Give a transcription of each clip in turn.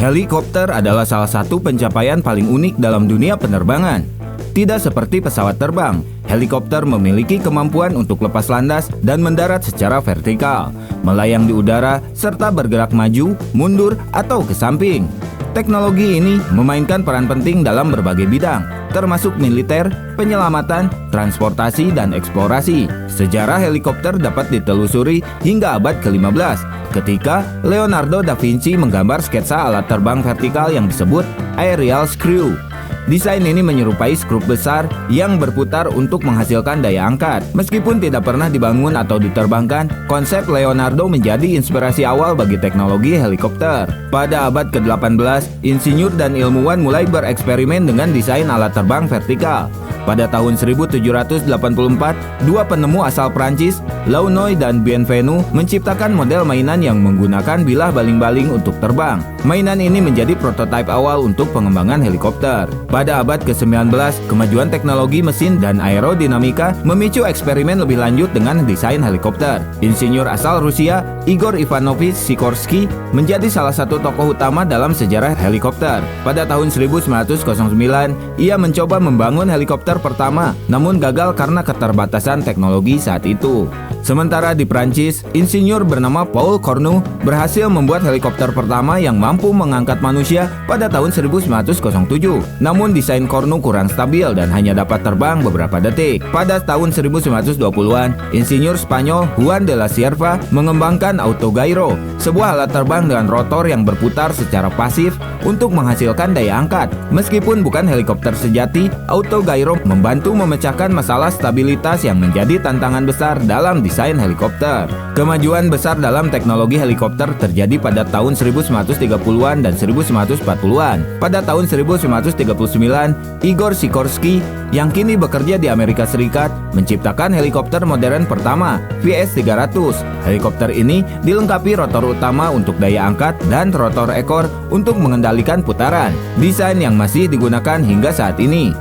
Helikopter adalah salah satu pencapaian paling unik dalam dunia penerbangan. Tidak seperti pesawat terbang, helikopter memiliki kemampuan untuk lepas landas dan mendarat secara vertikal, melayang di udara, serta bergerak maju, mundur, atau ke samping. Teknologi ini memainkan peran penting dalam berbagai bidang, termasuk militer, penyelamatan, transportasi, dan eksplorasi. Sejarah helikopter dapat ditelusuri hingga abad ke-15, ketika Leonardo da Vinci menggambar sketsa alat terbang vertikal yang disebut aerial screw. Desain ini menyerupai skrup besar yang berputar untuk menghasilkan daya angkat. Meskipun tidak pernah dibangun atau diterbangkan, konsep Leonardo menjadi inspirasi awal bagi teknologi helikopter. Pada abad ke-18, insinyur dan ilmuwan mulai bereksperimen dengan desain alat terbang vertikal. Pada tahun 1784, dua penemu asal Prancis, Launoy dan Bienvenu, menciptakan model mainan yang menggunakan bilah baling-baling untuk terbang. Mainan ini menjadi prototipe awal untuk pengembangan helikopter. Pada abad ke-19, kemajuan teknologi mesin dan aerodinamika memicu eksperimen lebih lanjut dengan desain helikopter. Insinyur asal Rusia, Igor Ivanovich Sikorsky, menjadi salah satu tokoh utama dalam sejarah helikopter. Pada tahun 1909, ia mencoba membangun helikopter pertama, namun gagal karena keterbatasan teknologi saat itu. Sementara di Prancis, insinyur bernama Paul Cornu berhasil membuat helikopter pertama yang mampu mengangkat manusia pada tahun 1907. Namun desain Cornu kurang stabil dan hanya dapat terbang beberapa detik. Pada tahun 1920-an, insinyur Spanyol Juan de la Cierva mengembangkan autogyro, sebuah alat terbang dengan rotor yang berputar secara pasif untuk menghasilkan daya angkat. Meskipun bukan helikopter sejati, autogyro membantu memecahkan masalah stabilitas yang menjadi tantangan besar dalam desain helikopter. Kemajuan besar dalam teknologi helikopter terjadi pada tahun 1930-an dan 1940-an. Pada tahun 1939, Igor Sikorsky yang kini bekerja di Amerika Serikat menciptakan helikopter modern pertama, VS-300. Helikopter ini dilengkapi rotor utama untuk daya angkat dan rotor ekor untuk mengendalikan putaran, desain yang masih digunakan hingga saat ini.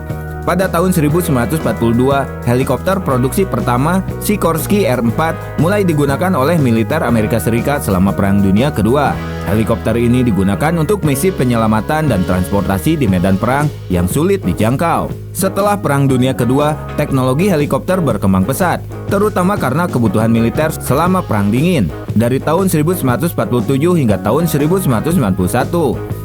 Pada tahun 1942, helikopter produksi pertama Sikorsky R-4 mulai digunakan oleh militer Amerika Serikat selama Perang Dunia Kedua. Helikopter ini digunakan untuk misi penyelamatan dan transportasi di medan perang yang sulit dijangkau. Setelah Perang Dunia Kedua, teknologi helikopter berkembang pesat, terutama karena kebutuhan militer selama Perang Dingin. Dari tahun 1947 hingga tahun 1991,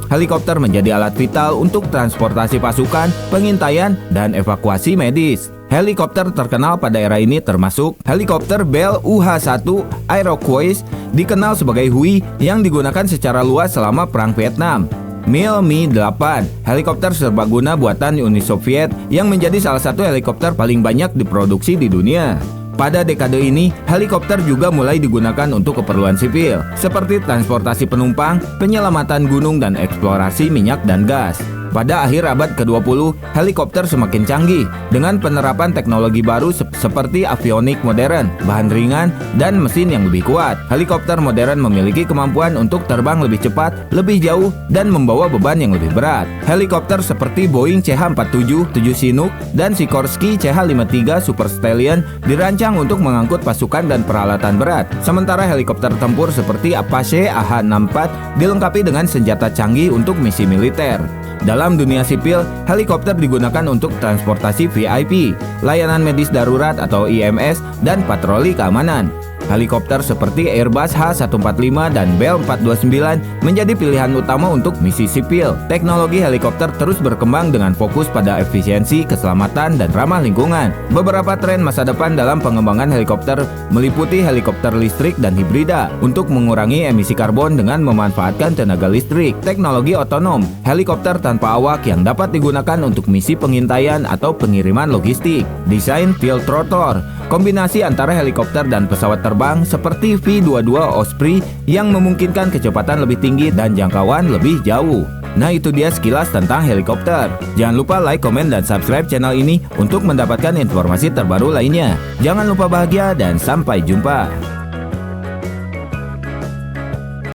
helikopter menjadi alat vital untuk transportasi pasukan, pengintaian, dan evakuasi medis. Helikopter terkenal pada era ini termasuk helikopter Bell UH-1 Iroquois, dikenal sebagai Huey, yang digunakan secara luas selama Perang Vietnam. Mi-8, helikopter serbaguna buatan Uni Soviet yang menjadi salah satu helikopter paling banyak diproduksi di dunia. Pada dekade ini, helikopter juga mulai digunakan untuk keperluan sipil, seperti transportasi penumpang, penyelamatan gunung, dan eksplorasi minyak dan gas. Pada akhir abad ke-20, helikopter semakin canggih dengan penerapan teknologi baru seperti avionik modern, bahan ringan, dan mesin yang lebih kuat. Helikopter modern memiliki kemampuan untuk terbang lebih cepat, lebih jauh, dan membawa beban yang lebih berat. Helikopter seperti Boeing CH-47, 7 Chinook, dan Sikorsky CH-53 Super Stallion dirancang untuk mengangkut pasukan dan peralatan berat. Sementara helikopter tempur seperti Apache AH-64 dilengkapi dengan senjata canggih untuk misi militer. Dalam dunia sipil, helikopter digunakan untuk transportasi VIP, layanan medis darurat atau IMS, dan patroli keamanan. Helikopter seperti Airbus H145 dan Bell 429 menjadi pilihan utama untuk misi sipil. Teknologi helikopter terus berkembang dengan fokus pada efisiensi, keselamatan, dan ramah lingkungan. Beberapa tren masa depan dalam pengembangan helikopter meliputi helikopter listrik dan hibrida untuk mengurangi emisi karbon dengan memanfaatkan tenaga listrik, teknologi otonom, helikopter tanpa awak yang dapat digunakan untuk misi pengintaian atau pengiriman logistik, desain field rotor, kombinasi antara helikopter dan pesawat terbang seperti V-22 Osprey yang memungkinkan kecepatan lebih tinggi dan jangkauan lebih jauh. Nah, itu dia sekilas tentang helikopter. Jangan lupa like, komen, dan subscribe channel ini untuk mendapatkan informasi terbaru lainnya. Jangan lupa bahagia dan sampai jumpa.